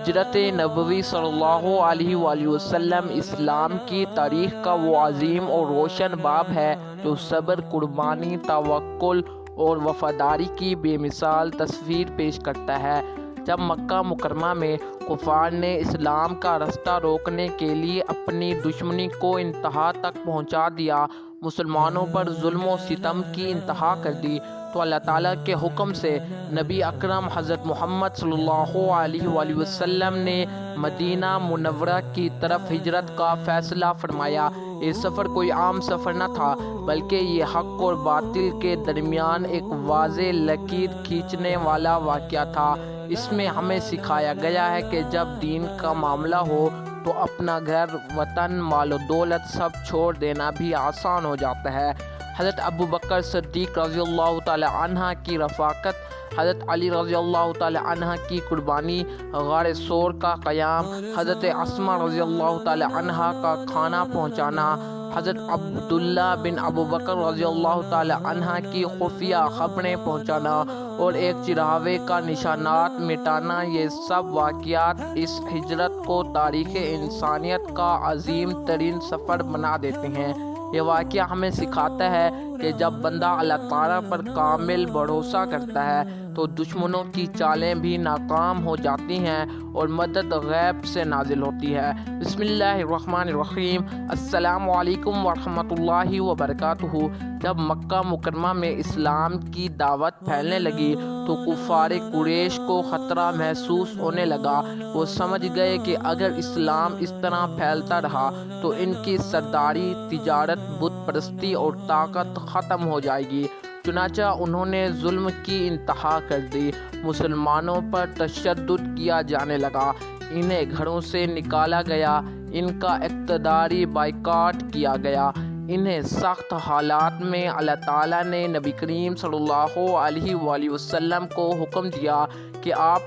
ہجرت نبوی صلی اللہ علیہ وآلہ وسلم اسلام کی تاریخ کا وہ عظیم اور روشن باب ہے جو صبر، قربانی، توکل اور وفاداری کی بے مثال تصویر پیش کرتا ہے۔ جب مکہ مکرمہ میں کفار نے اسلام کا راستہ روکنے کے لیے اپنی دشمنی کو انتہا تک پہنچا دیا، مسلمانوں پر ظلم و ستم کی انتہا کر دی، تو اللہ تعالیٰ کے حکم سے نبی اکرم حضرت محمد صلی اللہ علیہ وآلہ وسلم نے مدینہ منورہ کی طرف ہجرت کا فیصلہ فرمایا۔ یہ سفر کوئی عام سفر نہ تھا، بلکہ یہ حق اور باطل کے درمیان ایک واضح لکیر کھینچنے والا واقعہ تھا۔ اس میں ہمیں سکھایا گیا ہے کہ جب دین کا معاملہ ہو تو اپنا گھر، وطن، مال و دولت سب چھوڑ دینا بھی آسان ہو جاتا ہے۔ حضرت ابو بکر صدیق رضی اللہ تعالی عنہ کی رفاقت، حضرت علی رضی اللہ تعالی عنہ کی قربانی، غار ثور کا قیام، حضرت اسماء رضی اللہ تعالی عنہ کا کھانا پہنچانا، حضرت عبداللہ بن ابو بکر رضی اللہ تعالی عنہ کی خفیہ خبریں پہنچانا اور ایک چراغے کا نشانات مٹانا، یہ سب واقعات اس ہجرت کو تاریخ انسانیت کا عظیم ترین سفر بنا دیتے ہیں۔ یہ واقعہ ہمیں سکھاتا ہے کہ جب بندہ اللہ تعالیٰ پر کامل بھروسہ کرتا ہے تو دشمنوں کی چالیں بھی ناکام ہو جاتی ہیں اور مدد غیب سے نازل ہوتی ہے۔ بسم اللہ الرحمن الرحیم۔ السلام علیکم ورحمۃ اللہ وبرکاتہ۔ جب مکہ مکرمہ میں اسلام کی دعوت پھیلنے لگی تو کفار قریش کو خطرہ محسوس ہونے لگا۔ وہ سمجھ گئے کہ اگر اسلام اس طرح پھیلتا رہا تو ان کی سرداری، تجارت، بت پرستی اور طاقت ختم ہو جائے گی۔ چنانچہ انہوں نے ظلم کی انتہا کر دی۔ مسلمانوں پر تشدد کیا جانے لگا، انہیں گھروں سے نکالا گیا، ان کا اقتداری بائیکاٹ کیا گیا۔ انہیں سخت حالات میں اللہ تعالیٰ نے نبی کریم صلی اللہ علیہ وآلہ وسلم کو حکم دیا کہ آپ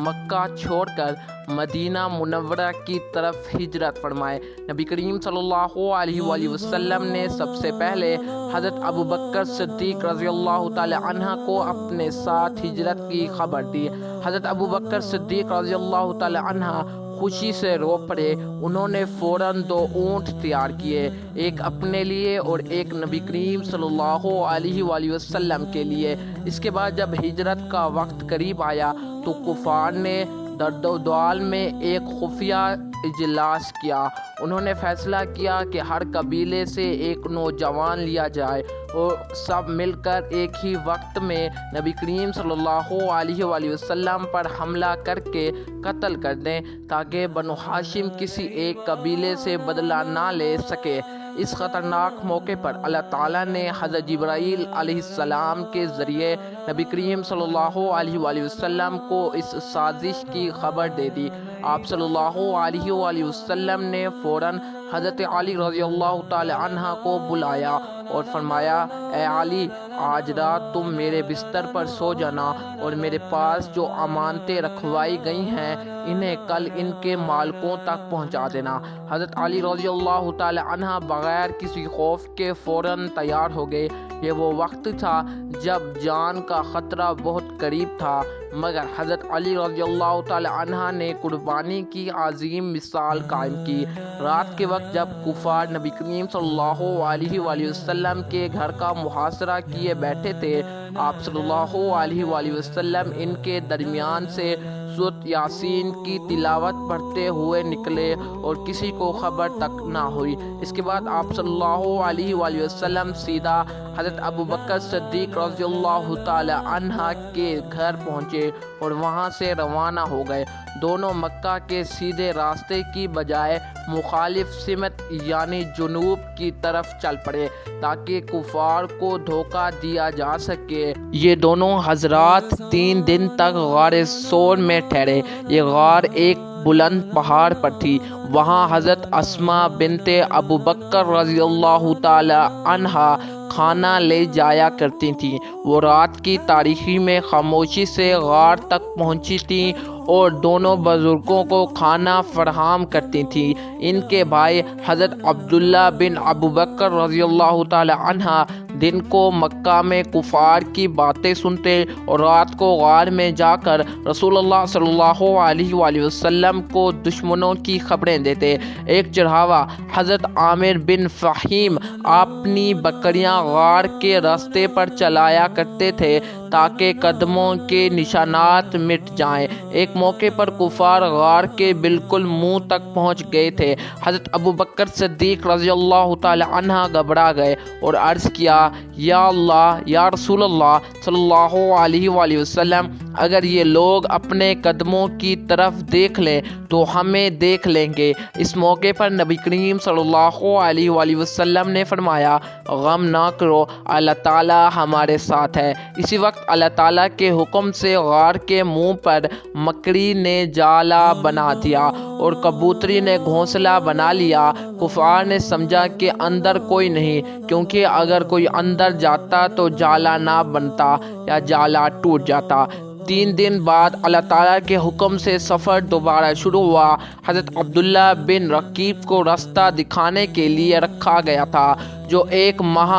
مکہ چھوڑ کر مدینہ منورہ کی طرف ہجرت فرمائیں۔ نبی کریم صلی اللہ علیہ وآلہ وسلم نے سب سے پہلے حضرت ابو بکر صدیق رضی اللہ تعالی عنہ کو اپنے ساتھ ہجرت کی خبر دی۔ حضرت ابو بکر صدیق رضی اللہ تعالی عنہ خوشی سے رو پڑے۔ انہوں نے فوراً 2 اونٹ تیار کیے، ایک اپنے لیے اور ایک نبی کریم صلی اللہ علیہ وآلہ وسلم کے لیے۔ اس کے بعد جب ہجرت کا وقت قریب آیا تو کفار نے درد و دال میں ایک خفیہ اجلاس کیا۔ انہوں نے فیصلہ کیا کہ ہر قبیلے سے ایک نوجوان لیا جائے اور سب مل کر ایک ہی وقت میں نبی کریم صلی اللہ علیہ وآلہ وسلم پر حملہ کر کے قتل کر دیں تاکہ بنو ہاشم کسی ایک قبیلے سے بدلہ نہ لے سکے۔ اس خطرناک موقع پر اللہ تعالیٰ نے حضرت جبرائیل علیہ السلام کے ذریعے نبی کریم صلی اللہ علیہ وآلہ وسلم کو اس سازش کی خبر دے دی۔ آپ صلی اللہ علیہ وآلہ وسلم نے فوراً حضرت علی رضی اللہ تعالی عنہ کو بلایا اور فرمایا، اے علی، آج رات تم میرے بستر پر سو جانا اور میرے پاس جو امانتیں رکھوائی گئی ہیں انہیں کل ان کے مالکوں تک پہنچا دینا۔ حضرت علی رضی اللہ تعالی عنہ بغیر کسی خوف کے فوراً تیار ہو گئے۔ یہ وہ وقت تھا جب جان کا خطرہ بہت قریب تھا، مگر حضرت علی رضی اللہ تعالی عنہ نے قربانی کی عظیم مثال قائم کی۔ رات کے وقت جب کفار نبی کریم صلی اللہ علیہ وآلہ وسلم کے گھر کا محاصرہ کیے بیٹھے تھے، آپ صلی اللہ علیہ وآلہ وسلم ان کے درمیان سے سورۃ یاسین کی تلاوت پڑھتے ہوئے نکلے اور کسی کو خبر تک نہ ہوئی۔ اس کے بعد آپ صلی اللہ علیہ وآلہ وسلم سیدھا حضرت ابو بکر صدیق رضی اللہ تعالی عنہ کے گھر پہنچے اور وہاں سے روانہ ہو گئے۔ دونوں مکہ کے سیدھے راستے کی بجائے مخالف سمت یعنی جنوب کی طرف چل پڑے تاکہ کفار کو دھوکہ دیا جا سکے۔ یہ دونوں حضرات 3 دن تک غار ثور میں ٹھہرے۔ یہ غار ایک بلند پہاڑ پر تھی۔ وہاں حضرت اسماء بنت ابو بکر رضی اللہ تعالی عنہا کھانا لے جایا کرتی تھیں۔ وہ رات کی تاریکی میں خاموشی سے غار تک پہنچی تھیں اور دونوں بزرگوں کو کھانا فراہم کرتی تھیں۔ ان کے بھائی حضرت عبداللہ بن ابو بکر رضی اللہ تعالی عنہ دن کو مکہ میں کفار کی باتیں سنتے اور رات کو غار میں جا کر رسول اللہ صلی اللہ علیہ وآلہ وسلم کو دشمنوں کی خبریں دیتے۔ ایک چڑھاوا حضرت عامر بن فہیم اپنی بکریاں غار کے راستے پر چلایا کرتے تھے تاکہ قدموں کے نشانات مٹ جائیں۔ ایک موقع پر کفار غار کے بالکل منہ تک پہنچ گئے تھے۔ حضرت ابو بکر صدیق رضی اللہ تعالی عنہ گھبرا گئے اور عرض کیا، یا اللہ، یا رسول اللہ صلی اللہ علیہ وآلہ وسلم، اگر یہ لوگ اپنے قدموں کی طرف دیکھ لیں تو ہمیں دیکھ لیں گے۔ اس موقع پر نبی کریم صلی اللہ علیہ وآلہ وسلم نے فرمایا، غم نہ کرو، اللہ تعالیٰ ہمارے ساتھ ہے۔ اسی وقت اللہ تعالیٰ کے حکم سے غار کے منہ پر مکڑی نے جالا بنا دیا اور کبوتری نے گھونسلہ بنا لیا۔ کفار نے سمجھا کہ اندر کوئی نہیں، کیونکہ اگر کوئی اندر جاتا تو جالا نہ بنتا یا جالا ٹوٹ جاتا۔ 3 دن بعد اللہ تعالیٰ کے حکم سے سفر دوبارہ شروع ہوا۔ حضرت عبداللہ بن رقیب کو راستہ دکھانے کے لیے رکھا گیا تھا، جو ایک ماہ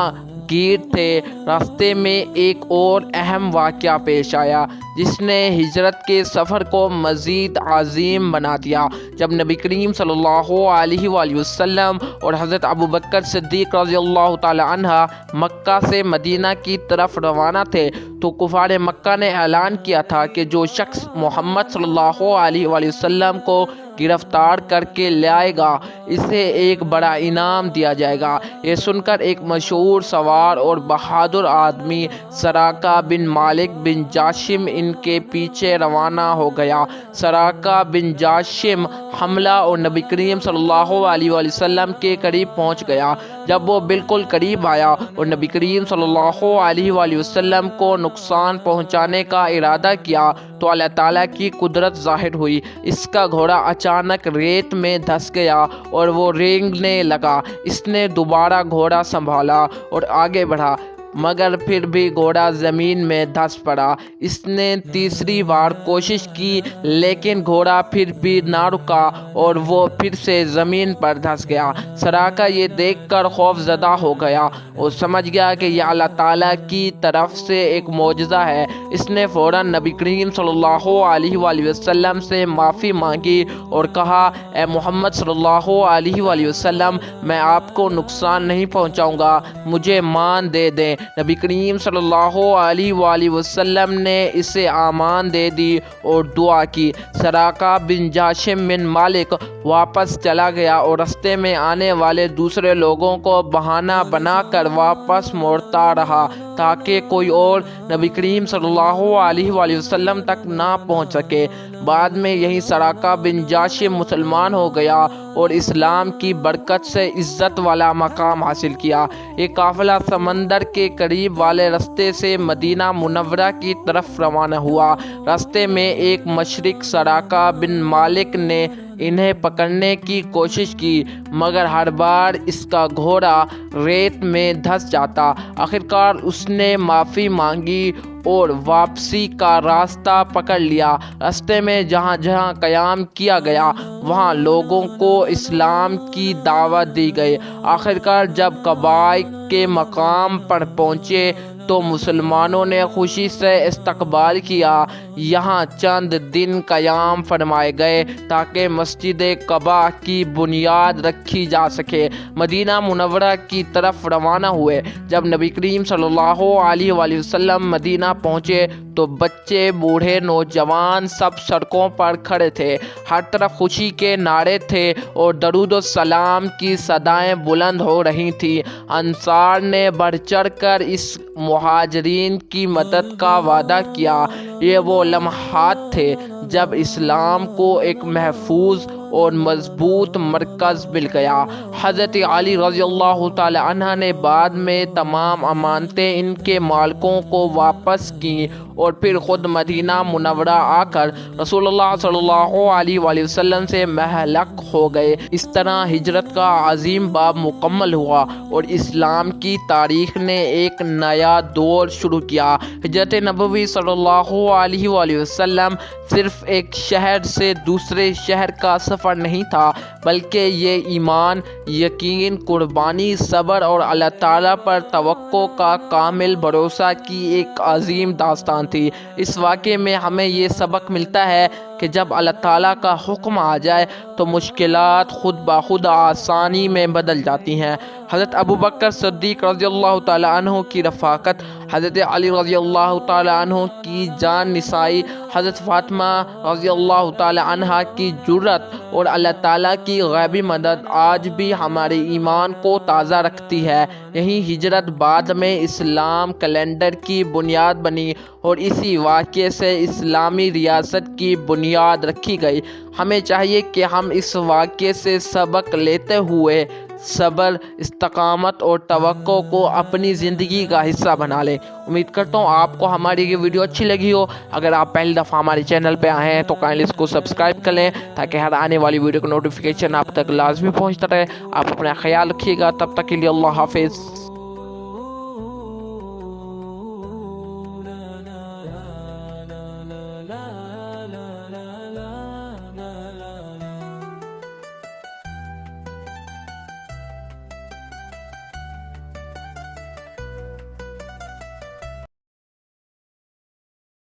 گیر تھے۔ راستے میں ایک اور اہم واقعہ پیش آیا جس نے ہجرت کے سفر کو مزید عظیم بنا دیا۔ جب نبی کریم صلی اللہ علیہ وآلہ وسلم اور حضرت ابو بکر صدیق رضی اللہ تعالی عنہ مکہ سے مدینہ کی طرف روانہ تھے تو کفار مکہ نے اعلان کیا تھا کہ جو شخص محمد صلی اللہ علیہ وآلہ وسلم کو گرفتار کر کے لائے گا اسے ایک بڑا انعام دیا جائے گا۔ یہ سن کر ایک مشہور سوار اور بہادر آدمی سراقہ بن مالک بن جاشم ان کے پیچھے روانہ ہو گیا۔ سراقہ بن جاشم حملہ اور نبی کریم صلی اللہ علیہ وآلہ وسلم کے قریب پہنچ گیا۔ جب وہ بالکل قریب آیا اور نبی کریم صلی اللہ علیہ وآلہ وسلم کو نقصان پہنچانے کا ارادہ کیا تو اللہ تعالیٰ کی قدرت ظاہر ہوئی۔ اس کا گھوڑا اچانک ریت میں دھس گیا اور وہ رینگنے لگا۔ اس نے دوبارہ گھوڑا سنبھالا اور آگے بڑھا، مگر پھر بھی گھوڑا زمین میں دھس پڑا۔ اس نے تیسری بار کوشش کی لیکن گھوڑا پھر بھی نہ رکا اور وہ پھر سے زمین پر دھس گیا۔ سراقہ یہ دیکھ کر خوف زدہ ہو گیا اور سمجھ گیا کہ یہ اللہ تعالیٰ کی طرف سے ایک معجزہ ہے۔ اس نے فوراً نبی کریم صلی اللہ علیہ وآلہ وسلم سے معافی مانگی اور کہا، اے محمد صلی اللہ علیہ وآلہ وسلم، میں آپ کو نقصان نہیں پہنچاؤں گا، مجھے مان دے دیں۔ نبی کریم صلی اللہ علیہ وآلہ وسلم نے اسے امان دے دی اور دعا کی۔ سراقہ بن جاشم بن مالک واپس چلا گیا اور راستے میں آنے والے دوسرے لوگوں کو بہانہ بنا کر واپس موڑتا رہا تاکہ کوئی اور نبی کریم صلی اللہ علیہ وآلہ وسلم تک نہ پہنچ سکے۔ بعد میں یہی سراقہ بن جاشم مسلمان ہو گیا اور اسلام کی برکت سے عزت والا مقام حاصل کیا۔ یہ قافلہ سمندر کے قریب والے راستے سے مدینہ منورہ کی طرف روانہ ہوا۔ راستے میں ایک مشرک سراقہ بن مالک نے انہیں پکڑنے کی کوشش کی مگر ہر بار اس کا گھوڑا ریت میں دھس جاتا۔ آخرکار اس نے معافی مانگی اور واپسی کا راستہ پکڑ لیا۔ راستے میں جہاں جہاں قیام کیا گیا وہاں لوگوں کو اسلام کی دعوت دی گئی۔ آخرکار جب قبائل کے مقام پر پہنچے تو مسلمانوں نے خوشی سے استقبال کیا۔ یہاں چند دن قیام فرمائے گئے تاکہ مسجد قباء کی بنیاد رکھی جا سکے۔ مدینہ منورہ کی طرف روانہ ہوئے۔ جب نبی کریم صلی اللہ علیہ وآلہ وسلم مدینہ پہنچے تو بچے، بوڑھے، نوجوان سب سڑکوں پر کھڑے تھے۔ ہر طرف خوشی کے نعرے تھے اور درود و سلام کی صدائیں بلند ہو رہی تھیں۔ انصار نے بڑھ چڑھ کر اس مہاجرین کی مدد کا وعدہ کیا۔ یہ وہ لمحات تھے جب اسلام کو ایک محفوظ اور مضبوط مرکز مل گیا۔ حضرت علی رضی اللہ تعالی عنہ نے بعد میں تمام امانتیں ان کے مالکوں کو واپس کیں اور پھر خود مدینہ منورہ آ کر رسول اللہ صلی اللہ علیہ وآلہ وسلم سے مہلک ہو گئے۔ اس طرح ہجرت کا عظیم باب مکمل ہوا اور اسلام کی تاریخ نے ایک نیا دور شروع کیا۔ ہجرت نبوی صلی اللہ علیہ وآلہ وسلم صرف صرف ایک شہر سے دوسرے شہر کا سفر نہیں تھا، بلکہ یہ ایمان، یقین، قربانی، صبر اور اللہ تعالیٰ پر توکل کا کامل بھروسہ کی ایک عظیم داستان تھی۔ اس واقعے میں ہمیں یہ سبق ملتا ہے کہ جب اللہ تعالیٰ کا حکم آ جائے تو مشکلات خود بخود آسانی میں بدل جاتی ہیں۔ حضرت ابوبکر صدیق رضی اللہ تعالیٰ عنہ کی رفاقت، حضرت علی رضی اللہ تعالیٰ عنہ کی جان نثاری، حضرت فاطمہ رضی اللہ تعالیٰ عنہ کی جرأت اور اللہ تعالیٰ کی غیبی مدد آج بھی ہمارے ایمان کو تازہ رکھتی ہے۔ یہی ہجرت بعد میں اسلام کیلنڈر کی بنیاد بنی اور اسی واقعے سے اسلامی ریاست کی بنیاد رکھی گئی۔ ہمیں چاہیے کہ ہم اس واقعے سے سبق لیتے ہوئے صبر، استقامت اور توکل کو اپنی زندگی کا حصہ بنا لیں۔ امید کرتا ہوں آپ کو ہماری یہ ویڈیو اچھی لگی ہو۔ اگر آپ پہلی دفعہ ہمارے چینل پہ آئے ہیں تو کائنڈلی اس کو سبسکرائب کر لیں تاکہ ہر آنے والی ویڈیو کا نوٹیفیکیشن آپ تک لازمی پہنچتا رہے۔ آپ اپنا خیال رکھیے گا، تب تک کے لیے اللہ حافظ۔